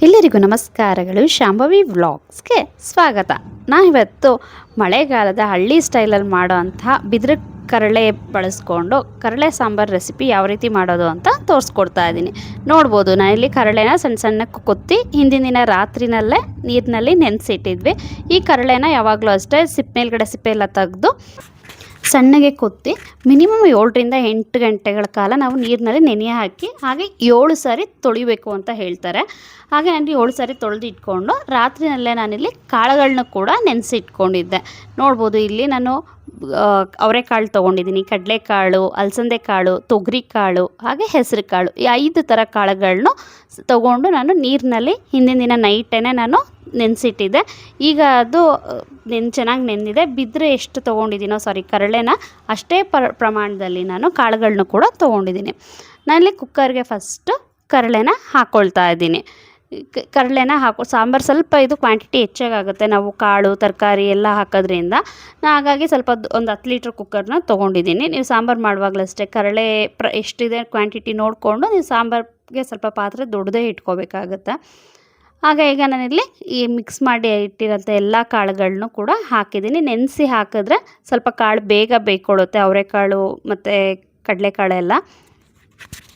ಎಲ್ಲರಿಗೂ ನಮಸ್ಕಾರಗಳು. ಶಾಂಭವಿ ವ್ಲಾಗ್ಸ್ಗೆ ಸ್ವಾಗತ. ನಾನಿವತ್ತು ಮಳೆಗಾಲದ ಹಳ್ಳಿ ಸ್ಟೈಲಲ್ಲಿ ಮಾಡೋ ಅಂತಹ ಬಿದಿರು ಕರಳೆ ಬಳಸ್ಕೊಂಡು ಕರಳೆ ಸಾಂಬಾರು ರೆಸಿಪಿ ಯಾವ ರೀತಿ ಮಾಡೋದು ಅಂತ ತೋರಿಸ್ಕೊಡ್ತಾ ಇದ್ದೀನಿ. ನೋಡ್ಬೋದು, ನಾನಿಲ್ಲಿ ಕರಳೆನ ಸಣ್ಣ ಸಣ್ಣಕ್ಕೆ ಕೊತ್ತಿ ಹಿಂದಿನ ದಿನ ರಾತ್ರಿನಲ್ಲೇ ನೀರಿನಲ್ಲಿ ನೆನೆಸಿಟ್ಟಿದ್ವಿ. ಈ ಕರಳೆನ ಯಾವಾಗಲೂ ಅಷ್ಟೇ ಮೇಲ್ಗಡೆ ಸಿಪ್ಪೆ ಎಲ್ಲ ತೆಗೆದು ಸಣ್ಣಗೆ ಕೊತ್ತಿ ಮಿನಿಮಮ್ 7ರಿಂದ 8 ಗಂಟೆಗಳ ಕಾಲ ನಾವು ನೀರಿನಲ್ಲಿ ನೆನೆ ಹಾಕಿ ಹಾಗೆ 7 ಸಾರಿ ತೊಳಿಬೇಕು ಅಂತ ಹೇಳ್ತಾರೆ. ಹಾಗೆ ನನಗೆ 7 ಸಾರಿ ತೊಳೆದು ಇಟ್ಕೊಂಡು ರಾತ್ರಿನಲ್ಲೇ ನಾನಿಲ್ಲಿ ಕಾಳುಗಳನ್ನ ಕೂಡ ನೆನೆಸಿ ಇಟ್ಕೊಂಡಿದ್ದೆ. ನೋಡ್ಬೋದು, ಇಲ್ಲಿ ನಾನು ಅವರೆಕಾಳು ತೊಗೊಂಡಿದ್ದೀನಿ, ಕಡಲೆಕಾಳು, ಅಲಸಂದೆ ಕಾಳು, ತೊಗರಿ ಕಾಳು ಹಾಗೆ ಹೆಸರು ಕಾಳು, ಈ 5 ಥರ ಕಾಳುಗಳನ್ನ ತೊಗೊಂಡು ನಾನು ನೀರಿನಲ್ಲಿ ಹಿಂದಿನ ದಿನ ನೈಟೇನೆ ನಾನು ನೆನೆಸಿಟ್ಟಿದ್ದೆ. ಈಗ ಅದು ಚೆನ್ನಾಗಿ ನೆಂದಿದೆ. ಬಿದ್ದರೆ ಎಷ್ಟು ತೊಗೊಂಡಿದ್ದೀನೋ ಕರಳೆನ ಅಷ್ಟೇ ಪ್ರಮಾಣದಲ್ಲಿ ನಾನು ಕಾಳುಗಳನ್ನೂ ಕೂಡ ತೊಗೊಂಡಿದ್ದೀನಿ. ನಾನಿಲ್ಲಿ ಕುಕ್ಕರ್ಗೆ ಫಸ್ಟು ಕರಳೆನ ಹಾಕ್ಕೊಳ್ತಾ ಇದ್ದೀನಿ. ಕರಳೆನ ಸಾಂಬಾರು ಸ್ವಲ್ಪ ಇದು ಕ್ವಾಂಟಿಟಿ ಹೆಚ್ಚಾಗುತ್ತೆ, ನಾವು ಕಾಳು ತರಕಾರಿ ಎಲ್ಲ ಹಾಕೋದ್ರಿಂದ. ಹಾಗಾಗಿ ಸ್ವಲ್ಪ ಒಂದು 10 ಲೀಟ್ರ್ ಕುಕ್ಕರ್ನ ತೊಗೊಂಡಿದ್ದೀನಿ. ನೀವು ಸಾಂಬಾರು ಮಾಡುವಾಗಲೂ ಅಷ್ಟೇ ಕರಳೆ ಎಷ್ಟಿದೆ ಕ್ವಾಂಟಿಟಿ ನೋಡಿಕೊಂಡು ನೀವು ಸಾಂಬಾರಿಗೆ ಸ್ವಲ್ಪ ಪಾತ್ರೆ ದೊಡ್ಡದೇ ಇಟ್ಕೋಬೇಕಾಗುತ್ತೆ. ಹಾಗೆ ಈಗ ನಾನಿಲ್ಲಿ ಈ ಮಿಕ್ಸ್ ಮಾಡಿ ಇಟ್ಟಿರೋಂಥ ಎಲ್ಲ ಕಾಳುಗಳನ್ನೂ ಕೂಡ ಹಾಕಿದ್ದೀನಿ. ನೆನೆಸಿ ಹಾಕಿದ್ರೆ ಸ್ವಲ್ಪ ಕಾಳು ಬೇಗ ಬೇಯ್ಕೊಳ್ಳುತ್ತೆ, ಅವರೆಕಾಳು ಮತ್ತು ಕಡಲೆಕಾಳೆಲ್ಲ.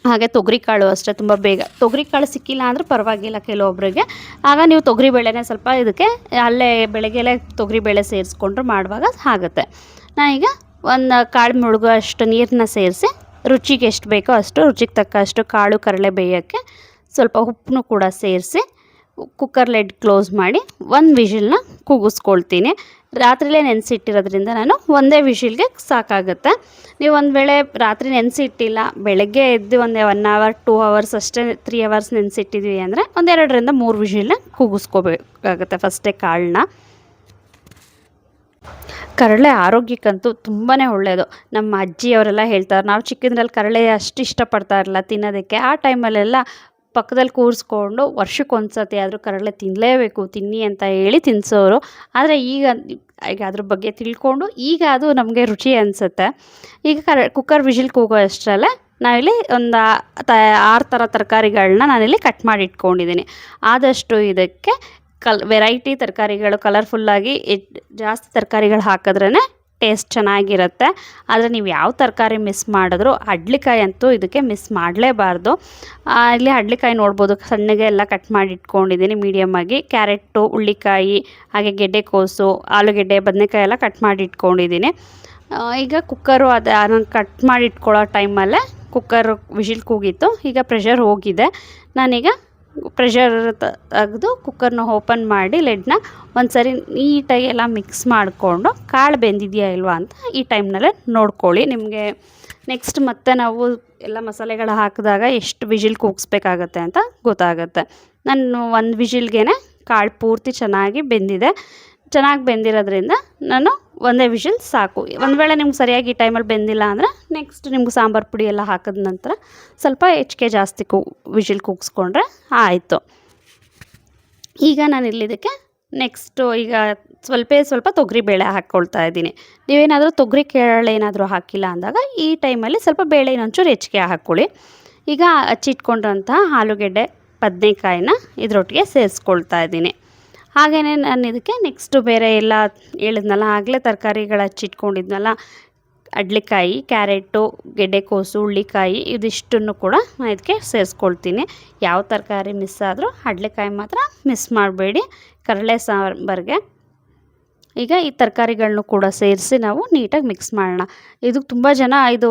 ಹಾಗೆ ತೊಗರಿಕಾಳು ಅಷ್ಟೇ, ತುಂಬ ಬೇಗ. ತೊಗರಿಕಾಳು ಸಿಕ್ಕಿಲ್ಲ ಅಂದರೆ ಪರವಾಗಿಲ್ಲ ಕೆಲವೊಬ್ಬರಿಗೆ. ಆಗ ನೀವು ತೊಗರಿಬೇಳೆನೇ ಸ್ವಲ್ಪ ಇದಕ್ಕೆ ಅಲ್ಲೇ ಬೆಳಗ್ಗೆಲೆ ತೊಗರಿಬೇಳೆ ಸೇರಿಸ್ಕೊಂಡ್ರೆ ಮಾಡುವಾಗ ಆಗುತ್ತೆ. ನಾನೀಗ ಒಂದು ಕಾಳು ಮುಳುಗೋ ಅಷ್ಟು ನೀರನ್ನ ಸೇರಿಸಿ ರುಚಿಗೆ ಎಷ್ಟು ಬೇಕೋ ಅಷ್ಟು, ರುಚಿಗೆ ತಕ್ಕಷ್ಟು ಕಾಳು ಕರಳೆ ಬೇಯೋಕ್ಕೆ ಸ್ವಲ್ಪ ಉಪ್ಪನ್ನು ಕೂಡ ಸೇರಿಸಿ ಕುಕ್ಕರ್ ಲಿಡ್ ಕ್ಲೋಸ್ ಮಾಡಿ 1 ವಿಷಿಲ್ನ ಕೂಗಿಸ್ಕೊಳ್ತೀನಿ. ರಾತ್ರಿಲೇ ನೆನೆಸಿಟ್ಟಿರೋದ್ರಿಂದ ನಾನು ಒಂದೇ ವಿಷಿಲ್ಗೆ ಸಾಕಾಗುತ್ತೆ. ನೀವು ಒಂದು ವೇಳೆ ರಾತ್ರಿ ನೆನೆಸಿಟ್ಟಿಲ್ಲ, ಬೆಳಗ್ಗೆ ಎದ್ದು ಒಂದು 1 ಅವರ್ 2 ಅವರ್ಸ್ ಅಷ್ಟೇ, 3 ಅವರ್ಸ್ ನೆನೆಸಿಟ್ಟಿದ್ವಿ ಅಂದರೆ 2ರಿಂದ 3 ವಿಷಿಲ್ನ ಕೂಗಿಸ್ಕೋಬೇಕಾಗುತ್ತೆ ಫಸ್ಟೇ ಕಾಳನ್ನ. ಕರಳೆ ಆರೋಗ್ಯಕ್ಕಂತೂ ತುಂಬಾ ಒಳ್ಳೆಯದು. ನಮ್ಮ ಅಜ್ಜಿಯವರೆಲ್ಲ ಹೇಳ್ತಾರೆ, ನಾವು ಚಿಕ್ಕದ್ರಲ್ಲಿ ಕರಳೆ ಅಷ್ಟು ಇಷ್ಟಪಡ್ತಾ ಇರಲಿಲ್ಲ ತಿನ್ನೋದಕ್ಕೆ. ಆ ಟೈಮಲ್ಲೆಲ್ಲ ಪಕ್ಕದಲ್ಲಿ ಕೂರಿಸ್ಕೊಂಡು ವರ್ಷಕ್ಕೊಂದು ಸತಿ ಆದರೂ ಕರಳೆ ತಿನ್ನಲೇಬೇಕು, ತಿನ್ನಿ ಅಂತ ಹೇಳಿ ತಿನ್ನಿಸೋರು. ಆದರೆ ಈಗ ಅದ್ರ ಬಗ್ಗೆ ತಿಳ್ಕೊಂಡು ಈಗ ಅದು ನಮಗೆ ರುಚಿ ಅನಿಸುತ್ತೆ. ಈಗ ಕುಕ್ಕರ್ ವಿಷಿಲ್ ಕೂಗೋ ಅಷ್ಟರಲ್ಲೇ ನಾವಿಲ್ಲಿ ಒಂದು 6 ಥರ ತರಕಾರಿಗಳನ್ನ ನಾನಿಲ್ಲಿ ಕಟ್ ಮಾಡಿ ಇಟ್ಕೊಂಡಿದ್ದೀನಿ. ಆದಷ್ಟು ಇದಕ್ಕೆ ವೆರೈಟಿ ತರಕಾರಿಗಳು ಕಲರ್ಫುಲ್ಲಾಗಿ ಜಾಸ್ತಿ ತರಕಾರಿಗಳು ಹಾಕಿದ್ರೇ ಟೇಸ್ಟ್ ಚೆನ್ನಾಗಿರುತ್ತೆ. ಆದರೆ ನೀವು ಯಾವ ತರಕಾರಿ ಮಿಸ್ ಮಾಡಿದ್ರೂ ಹಡ್ಲಿಕಾಯಿ ಅಂತೂ ಇದಕ್ಕೆ ಮಿಸ್ ಮಾಡಲೇಬಾರ್ದು. ಇಲ್ಲಿ ಹಡ್ಲಿಕಾಯಿ ನೋಡ್ಬೋದು, ಸಣ್ಣಗೆ ಎಲ್ಲ ಕಟ್ ಮಾಡಿ ಇಟ್ಕೊಂಡಿದ್ದೀನಿ ಮೀಡಿಯಮ್ಮಾಗಿ. ಕ್ಯಾರೆಟು, ಹುಳ್ಳಿಕಾಯಿ ಹಾಗೆ ಗೆಡ್ಡೆಕೋಸು, ಆಲೂಗೆಡ್ಡೆ, ಬದನೆಕಾಯಿ ಎಲ್ಲ ಕಟ್ ಮಾಡಿ ಇಟ್ಕೊಂಡಿದ್ದೀನಿ. ಈಗ ಕುಕ್ಕರು ನಾನು ಕಟ್ ಮಾಡಿ ಇಟ್ಕೊಳ್ಳೋ ಟೈಮಲ್ಲೇ ಕುಕ್ಕರ್ ವಿಷಿಲ್ ಕೂಗಿತ್ತು. ಈಗ ಪ್ರೆಷರ್ ಹೋಗಿದೆ. ನಾನೀಗ ಪ್ರೆಷರ್ ತೆಗೆದು ಕುಕ್ಕರ್ನ ಓಪನ್ ಮಾಡಿ ಲಿಡ್ನ ಒಂದು ಸರಿ ನೀಟಾಗಿ ಎಲ್ಲ ಮಿಕ್ಸ್ ಮಾಡಿಕೊಂಡು ಕಾಳು ಬೆಂದಿದೆಯಾ ಇಲ್ವಾ ಅಂತ ಈ ಟೈಮ್ನಲ್ಲೇ ನೋಡ್ಕೊಳ್ಳಿ. ನಿಮಗೆ ನೆಕ್ಸ್ಟ್ ಮತ್ತೆ ನಾವು ಎಲ್ಲ ಮಸಾಲೆಗಳು ಹಾಕಿದಾಗ ಎಷ್ಟು ವಿಷಿಲ್ ಕೂಗಿಸ್ಬೇಕಾಗತ್ತೆ ಅಂತ ಗೊತ್ತಾಗುತ್ತೆ. ನಾನು 1 ವಿಷಿಲ್ಗೆ ಕಾಳು ಪೂರ್ತಿ ಚೆನ್ನಾಗಿ ಬೆಂದಿದೆ. ಚೆನ್ನಾಗಿ ಬೆಂದಿರೋದ್ರಿಂದ ನಾನು ಒಂದೇ ವಿಷಿಲ್ ಸಾಕು. ಒಂದು ವೇಳೆ ನಿಮ್ಗೆ ಸರಿಯಾಗಿ ಈ ಟೈಮಲ್ಲಿ ಬೆಂದಿಲ್ಲ ಅಂದರೆ ನೆಕ್ಸ್ಟ್ ನಿಮ್ಗೆ ಸಾಂಬಾರು ಪುಡಿ ಎಲ್ಲ ಹಾಕಿದ ನಂತರ ಸ್ವಲ್ಪ ಹೆಚ್ಚಿಗೆ ಜಾಸ್ತಿ ವಿಷಿಲ್ ಕೂಗಿಸ್ಕೊಂಡ್ರೆ ಆಯಿತು. ಈಗ ನಾನು ಇಲ್ಲಿದ್ದಕ್ಕೆ ನೆಕ್ಸ್ಟು ಈಗ ಸ್ವಲ್ಪ ತೊಗರಿಬೇಳೆ ಹಾಕ್ಕೊಳ್ತಾ ಇದ್ದೀನಿ. ನೀವೇನಾದರೂ ತೊಗರಿ ಕೇರಳೆ ಏನಾದರೂ ಹಾಕಿಲ್ಲ ಅಂದಾಗ ಈ ಟೈಮಲ್ಲಿ ಸ್ವಲ್ಪ ಬೇಳೆ ಇನ್ನೊಂಚೂರು ಹೆಚ್ಚಿಗೆ ಹಾಕ್ಕೊಳ್ಳಿ. ಈಗ ಹಚ್ಚಿಟ್ಕೊಂಡಂಥ ಆಲೂಗೆಡ್ಡೆ, ಬದನೆಕಾಯಿನ ಇದರೊಟ್ಟಿಗೆ ಸೇರಿಸ್ಕೊಳ್ತಾ ಇದ್ದೀನಿ. ಹಾಗೆಯೇ ನಾನು ಇದಕ್ಕೆ ನೆಕ್ಸ್ಟು ಬೇರೆ ಎಲ್ಲ ಹೇಳಿದ್ನಲ್ಲ ಆಗಲೇ ತರಕಾರಿಗಳು ಹಚ್ಚಿಟ್ಕೊಂಡಿದ್ನಲ್ಲ, ಕಡಲೆಕಾಯಿ, ಕ್ಯಾರೆಟು, ಗೆಡ್ಡೆಕೋಸು, ಹುಳ್ಳಿಕಾಯಿ ಇದಿಷ್ಟನ್ನು ಕೂಡ ನಾನು ಇದಕ್ಕೆ ಸೇರಿಸ್ಕೊಳ್ತೀನಿ. ಯಾವ ತರಕಾರಿ ಮಿಸ್ ಆದರೂ ಕಡಲೆಕಾಯಿ ಮಾತ್ರ ಮಿಸ್ ಮಾಡಬೇಡಿ ಕರಳೆ ಸಾಂಬಾರಿಗೆ. ಈಗ ಈ ತರಕಾರಿಗಳನ್ನೂ ಕೂಡ ಸೇರಿಸಿ ನಾವು ನೀಟಾಗಿ ಮಿಕ್ಸ್ ಮಾಡೋಣ. ಇದು ತುಂಬ ಜನ ಇದು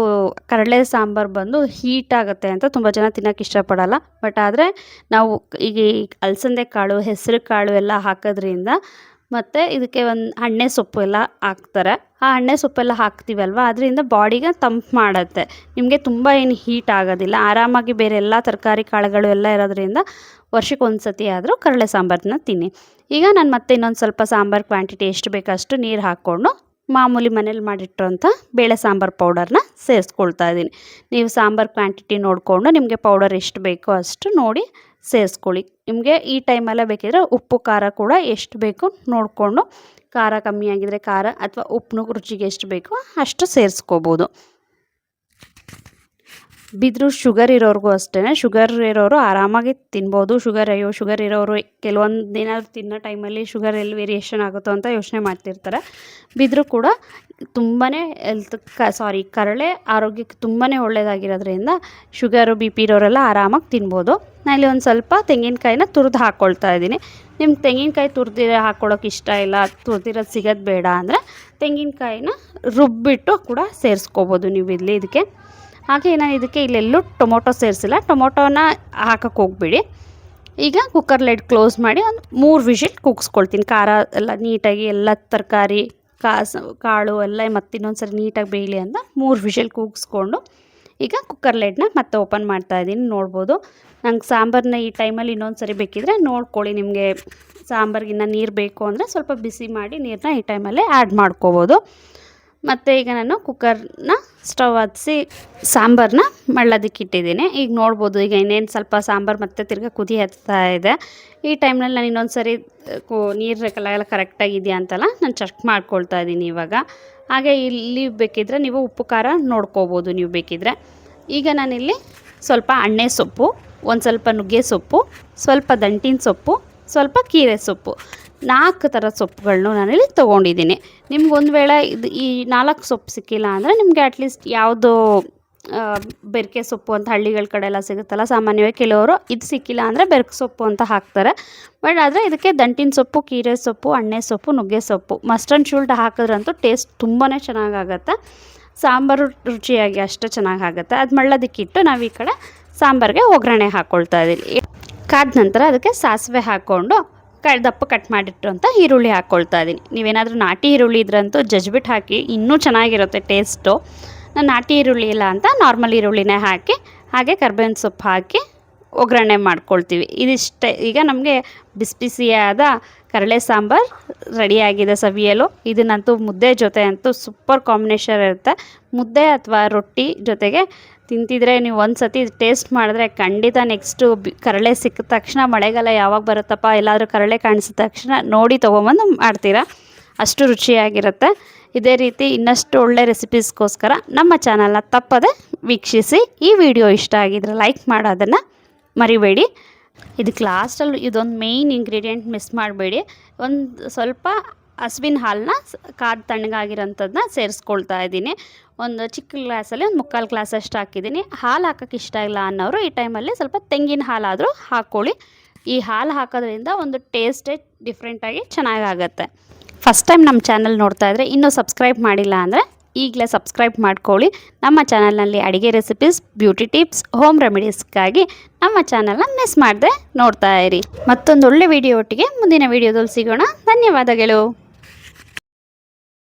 ಕರಳೆ ಸಾಂಬಾರು ಬಂದು ಹೀಟ್ ಆಗುತ್ತೆ ಅಂತ ತುಂಬ ಜನ ತಿನ್ನೋಕ್ಕೆ ಇಷ್ಟಪಡಲ್ಲ. ಬಟ್ ಆದರೆ ನಾವು ಈಗ ಅಲಸಂದೆ ಕಾಳು, ಹೆಸರು ಕಾಳು ಎಲ್ಲ ಹಾಕೋದ್ರಿಂದ ಮತ್ತು ಇದಕ್ಕೆ ಒಂದು ಹಣ್ಣೆ ಸೊಪ್ಪು ಎಲ್ಲ ಹಾಕ್ತಾರೆ. ಆ ಹಣ್ಣೆ ಸೊಪ್ಪೆಲ್ಲ ಹಾಕ್ತೀವಲ್ವ, ಅದರಿಂದ ಬಾಡಿಗೆ ತಂಪು ಮಾಡುತ್ತೆ. ನಿಮಗೆ ತುಂಬ ಏನು ಹೀಟ್ ಆಗೋದಿಲ್ಲ. ಆರಾಮಾಗಿ ಬೇರೆ ಎಲ್ಲ ತರಕಾರಿ ಕಾಳುಗಳು ಎಲ್ಲ ಇರೋದ್ರಿಂದ ವರ್ಷಕ್ಕೊಂದು ಸತಿ ಆದರೂ ಕರಳೆ ಸಾಂಬಾರನ್ನ ತಿನ್ನಿ. ಈಗ ನಾನು ಮತ್ತೆ ಇನ್ನೊಂದು ಸ್ವಲ್ಪ ಸಾಂಬಾರು ಕ್ವಾಂಟಿಟಿ ಎಷ್ಟು ಬೇಕೋ ಅಷ್ಟು ನೀರು ಹಾಕ್ಕೊಂಡು ಮಾಮೂಲಿ ಮನೇಲಿ ಮಾಡಿಟ್ಟಿರೋಂಥ ಬೇಳೆ ಸಾಂಬಾರು ಪೌಡರ್ನ ಸೇರಿಸ್ಕೊಳ್ತಾ ಇದ್ದೀನಿ. ನೀವು ಸಾಂಬಾರು ಕ್ವಾಂಟಿಟಿ ನೋಡಿಕೊಂಡು ನಿಮಗೆ ಪೌಡರ್ ಎಷ್ಟು ಬೇಕೋ ಅಷ್ಟು ನೋಡಿ ಸೇರಿಸ್ಕೊಳ್ಳಿ. ನಿಮಗೆ ಈ ಟೈಮಲ್ಲೇ ಬೇಕಿದ್ರೆ ಉಪ್ಪು ಖಾರ ಕೂಡ ಎಷ್ಟು ಬೇಕು ನೋಡಿಕೊಂಡು, ಖಾರ ಕಮ್ಮಿ ಆಗಿದ್ರೆ ಖಾರ ಅಥವಾ ಉಪ್ಪು ರುಚಿಗೆ ಎಷ್ಟು ಬೇಕೋ ಅಷ್ಟು ಸೇರಿಸ್ಕೋಬೋದು. ಬೀಟ್ರೂಟ್ ಶುಗರ್ ಇರೋರಿಗೂ ಅಷ್ಟೇ, ಶುಗರ್ ಇರೋರು ಆರಾಮಾಗಿ ತಿನ್ಬೋದು. ಶುಗರ್ ಇರೋರು ಕೆಲವೊಂದು ದಿನ ತಿನ್ನೋ ಟೈಮಲ್ಲಿ ಶುಗರ್ ಎಲ್ಲಿ ವೇರಿಯೇಷನ್ ಆಗುತ್ತೋ ಅಂತ ಯೋಚನೆ ಮಾಡ್ತಿರ್ತಾರೆ. ಬಿದ್ದರೂ ಕೂಡ ತುಂಬಾ ಕರಳೆ ಆರೋಗ್ಯಕ್ಕೆ ತುಂಬಾ ಒಳ್ಳೆಯದಾಗಿರೋದ್ರಿಂದ ಶುಗರು ಬಿ ಪಿ ಇರೋರೆಲ್ಲ ಆರಾಮಾಗಿ ತಿನ್ಬೋದು. ನಾನಿಲ್ಲಿ ಒಂದು ಸ್ವಲ್ಪ ತೆಂಗಿನಕಾಯಿನ ತುರಿದು ಹಾಕ್ಕೊಳ್ತಾ ಇದ್ದೀನಿ. ನಿಮ್ಗೆ ತೆಂಗಿನಕಾಯಿ ತುರಿದಿರೋ ಹಾಕ್ಕೊಳ್ಳೋಕೆ ಇಷ್ಟ ಇಲ್ಲ, ತುರಿದಿರೋದು ಸಿಗೋದು ಬೇಡ ಅಂದರೆ ತೆಂಗಿನಕಾಯಿನ ರುಬ್ಬಿಟ್ಟು ಕೂಡ ಸೇರಿಸ್ಕೋಬೋದು ನೀವು ಇಲ್ಲಿ ಇದಕ್ಕೆ. ಹಾಗೆ ನಾನು ಇದಕ್ಕೆ ಇಲ್ಲೆಲ್ಲೂ ಟೊಮೊಟೊ ಸೇರಿಸಿಲ್ಲ, ಟೊಮೊಟೊನ ಹಾಕಕ್ಕೆ ಹೋಗ್ಬಿಡಿ. ಈಗ ಕುಕ್ಕರ್ ಲಿಡ್ ಕ್ಲೋಸ್ ಮಾಡಿ ಒಂದು 3 ವಿಷಿಲ್ ಕೂಗಿಸ್ಕೊಳ್ತೀನಿ. ಖಾರ ಎಲ್ಲ ನೀಟಾಗಿ ಎಲ್ಲ ತರಕಾರಿ ಕಾಳು ಎಲ್ಲ ಮತ್ತು ಇನ್ನೊಂದ್ಸರಿ ನೀಟಾಗಿ ಬೇಯಲಿ ಅಂತ 3 ವಿಷಿಲ್ ಕೂಗಿಸ್ಕೊಂಡು ಈಗ ಕುಕ್ಕರ್ ಲಿಡ್ನ ಮತ್ತೆ ಓಪನ್ ಮಾಡ್ತಾಯಿದ್ದೀನಿ. ನೋಡ್ಬೋದು ನಂಗೆ ಸಾಂಬಾರನ್ನ ಈ ಟೈಮಲ್ಲಿ ಇನ್ನೊಂದು ಸರಿ ಬೇಕಿದ್ರೆ ನೋಡ್ಕೊಳ್ಳಿ. ನಿಮಗೆ ಸಾಂಬಾರಿಗಿನ್ನ ನೀರು ಬೇಕು ಅಂದರೆ ಸ್ವಲ್ಪ ಬಿಸಿ ಮಾಡಿ ನೀರನ್ನ ಈ ಟೈಮಲ್ಲೇ ಆ್ಯಡ್ ಮಾಡ್ಕೋಬೋದು. ಮತ್ತು ಈಗ ನಾನು ಕುಕ್ಕರ್ನ ಸ್ಟವ್ ಹತ್ತಿಸಿ ಸಾಂಬಾರನ್ನ ಮಳ್ಳೋದಕ್ಕೆ ಇಟ್ಟಿದ್ದೀನಿ. ಈಗ ನೋಡ್ಬೋದು ಈಗ ಇನ್ನೇನು ಸ್ವಲ್ಪ ಸಾಂಬಾರು ಮತ್ತೆ ತಿರ್ಗಿ ಕುದಿ ಹತ್ತಾ ಇದೆ. ಈ ಟೈಮ್ನಲ್ಲಿ ನಾನು ಇನ್ನೊಂದು ಸರಿ ನೀರು ಎಲ್ಲ ಕರೆಕ್ಟಾಗಿದೆಯಾ ಅಂತೆಲ್ಲ ನಾನು ಚೆಕ್ ಮಾಡ್ಕೊಳ್ತಾ ಇದ್ದೀನಿ ಇವಾಗ. ಹಾಗೆ ಇಲ್ಲಿ ಬೇಕಿದ್ದರೆ ನೀವು ಉಪ್ಪು ಖಾರ ನೋಡ್ಕೋಬೋದು ನೀವು ಬೇಕಿದ್ದರೆ. ಈಗ ನಾನಿಲ್ಲಿ ಸ್ವಲ್ಪ ಎಣ್ಣೆ ಸೊಪ್ಪು, ಒಂದು ಸ್ವಲ್ಪ ನುಗ್ಗೆ ಸೊಪ್ಪು, ಸ್ವಲ್ಪ ದಂಟಿನ ಸೊಪ್ಪು, ಸ್ವಲ್ಪ ಕೀರೆ ಸೊಪ್ಪು, 4 ಥರದ ಸೊಪ್ಪುಗಳನ್ನು ನಾನಿಲ್ಲಿ ತೊಗೊಂಡಿದ್ದೀನಿ. ನಿಮ್ಗೊಂದು ವೇಳೆ ಈ 4 ಸೊಪ್ಪು ಸಿಕ್ಕಿಲ್ಲ ಅಂದರೆ ನಿಮಗೆ ಅಟ್ಲೀಸ್ಟ್ ಯಾವುದು ಬೆರಕೆ ಸೊಪ್ಪು ಅಂತ ಹಳ್ಳಿಗಳ ಕಡೆ ಎಲ್ಲ ಸಿಗುತ್ತಲ್ಲ, ಸಾಮಾನ್ಯವಾಗಿ ಕೆಲವರು ಇದು ಸಿಕ್ಕಿಲ್ಲ ಅಂದರೆ ಬೆರಕೆ ಸೊಪ್ಪು ಅಂತ ಹಾಕ್ತಾರೆ. ಬಟ್ ಆದರೆ ಇದಕ್ಕೆ ದಂಟಿನ ಸೊಪ್ಪು, ಕೀರೆ ಸೊಪ್ಪು, ಎಣ್ಣೆ ಸೊಪ್ಪು, ನುಗ್ಗೆ ಸೊಪ್ಪು ಮಸ್ಟ್ ಆ್ಯಂಡ್ ಶುಡ್ ಹಾಕಿದ್ರಂತೂ ಟೇಸ್ಟ್ ತುಂಬಾ ಚೆನ್ನಾಗಾಗತ್ತೆ. ಸಾಂಬಾರು ರುಚಿಯಾಗಿ ಅಷ್ಟು ಚೆನ್ನಾಗಾಗುತ್ತೆ. ಅದು ಮಳ್ಳೋದಕ್ಕಿಟ್ಟು ನಾವು ಈ ಕಡೆ ಸಾಂಬಾರಿಗೆ ಒಗ್ಗರಣೆ ಹಾಕ್ಕೊಳ್ತಾ ಇದ್ದೀವಿ. ಕಾದ ನಂತರ ಅದಕ್ಕೆ ಸಾಸಿವೆ ಹಾಕ್ಕೊಂಡು ದಪ್ಪ ಕಟ್ ಮಾಡಿಟ್ಟಿರೋಂಥ ಈರುಳ್ಳಿ ಹಾಕ್ಕೊಳ್ತಾ ಇದ್ದೀನಿ. ನೀವೇನಾದರೂ ನಾಟಿ ಈರುಳ್ಳಿ ಇದ್ರಂತೂ ಜಜ್ಬಿಟ್ಟು ಹಾಕಿ ಇನ್ನೂ ಚೆನ್ನಾಗಿರುತ್ತೆ ಟೇಸ್ಟು. ನಾನು ನಾಟಿ ಈರುಳ್ಳಿ ಇಲ್ಲ ಅಂತ ನಾರ್ಮಲ್ ಈರುಳ್ಳಿನೇ ಹಾಕಿ ಹಾಗೆ ಕರ್ಬೇವಿನ ಸೊಪ್ಪು ಹಾಕಿ ಒಗ್ಗರಣೆ ಮಾಡ್ಕೊಳ್ತೀವಿ. ಇದಿಷ್ಟೇ. ಈಗ ನಮಗೆ ಬಿಸಿ ಬಿಸಿಯಾದ ಕಡಲೆ ಸಾಂಬಾರು ರೆಡಿಯಾಗಿದೆ ಸವಿಯಲು. ಇದನ್ನಂತೂ ಮುದ್ದೆ ಜೊತೆ ಅಂತೂ ಸೂಪರ್ ಕಾಂಬಿನೇಷನ್ ಇರುತ್ತೆ. ಮುದ್ದೆ ಅಥವಾ ರೊಟ್ಟಿ ಜೊತೆಗೆ ತಿಂತಿದ್ರೆ ನೀವು ಒಂದು ಸತಿ ಟೇಸ್ಟ್ ಮಾಡಿದ್ರೆ ಖಂಡಿತ ನೆಕ್ಸ್ಟು ಕರಳೆ ಸಿಕ್ಕ ತಕ್ಷಣ, ಮಳೆಗಾಲ ಯಾವಾಗ ಬರುತ್ತಪ್ಪ ಎಲ್ಲಾದರೂ ಕರಳೆ ಕಾಣಿಸಿದ ತಕ್ಷಣ ನೋಡಿ ತೊಗೊಂಬಂದು ಮಾಡ್ತೀರಾ, ಅಷ್ಟು ರುಚಿಯಾಗಿರುತ್ತೆ. ಇದೇ ರೀತಿ ಇನ್ನಷ್ಟು ಒಳ್ಳೆ ರೆಸಿಪೀಸ್ಗೋಸ್ಕರ ನಮ್ಮ ಚಾನಲ್ನ ತಪ್ಪದೆ ವೀಕ್ಷಿಸಿ. ಈ ವಿಡಿಯೋ ಇಷ್ಟ ಆಗಿದ್ರೆ ಲೈಕ್ ಮಾಡೋದನ್ನು ಮರಿಬೇಡಿ. ಇದಕ್ಕೆ ಲಾಸ್ಟಲ್ಲಿ ಇದೊಂದು ಮೇಯ್ನ್ ಇಂಗ್ರೀಡಿಯೆಂಟ್ ಮಿಸ್ ಮಾಡಬೇಡಿ. ಒಂದು ಸ್ವಲ್ಪ ಹಸುವಿನ ಹಾಲನ್ನ ಕಾದು ತಣ್ಣಗಾಗಿರೋಂಥದ್ದನ್ನ ಸೇರಿಸ್ಕೊಳ್ತಾ ಇದ್ದೀನಿ. ಒಂದು ಚಿಕ್ಕ ಗ್ಲಾಸಲ್ಲಿ ಒಂದು 3/4 ಗ್ಲಾಸಷ್ಟು ಹಾಕಿದ್ದೀನಿ. ಹಾಲು ಹಾಕೋಕ್ಕೆ ಇಷ್ಟ ಇಲ್ಲ ಅನ್ನೋರು ಈ ಟೈಮಲ್ಲಿ ಸ್ವಲ್ಪ ತೆಂಗಿನ ಹಾಲಾದರೂ ಹಾಕ್ಕೊಳ್ಳಿ. ಈ ಹಾಲು ಹಾಕೋದ್ರಿಂದ ಒಂದು ಟೇಸ್ಟೇ ಡಿಫ್ರೆಂಟಾಗಿ ಚೆನ್ನಾಗಾಗತ್ತೆ. ಫಸ್ಟ್ ಟೈಮ್ ನಮ್ಮ ಚಾನಲ್ ನೋಡ್ತಾ ಇದ್ದರೆ ಇನ್ನೂ ಸಬ್ಸ್ಕ್ರೈಬ್ ಮಾಡಿಲ್ಲ ಅಂದರೆ ಈಗಲೇ ಸಬ್ಸ್ಕ್ರೈಬ್ ಮಾಡ್ಕೊಳ್ಳಿ. ನಮ್ಮ ಚಾನಲ್ನಲ್ಲಿ ಅಡುಗೆ ರೆಸಿಪೀಸ್, ಬ್ಯೂಟಿ ಟಿಪ್ಸ್, ಹೋಮ್ ರೆಮಿಡೀಸ್ಗಾಗಿ ನಮ್ಮ ಚಾನಲ್ನ ಮಿಸ್ ಮಾಡದೆ ನೋಡ್ತಾ ಇರಿ. ಮತ್ತೊಂದು ಒಳ್ಳೆ ವಿಡಿಯೋ ಒಟ್ಟಿಗೆ ಮುಂದಿನ ವಿಡಿಯೋದಲ್ಲಿ ಸಿಗೋಣ. ಧನ್ಯವಾದಗಳು.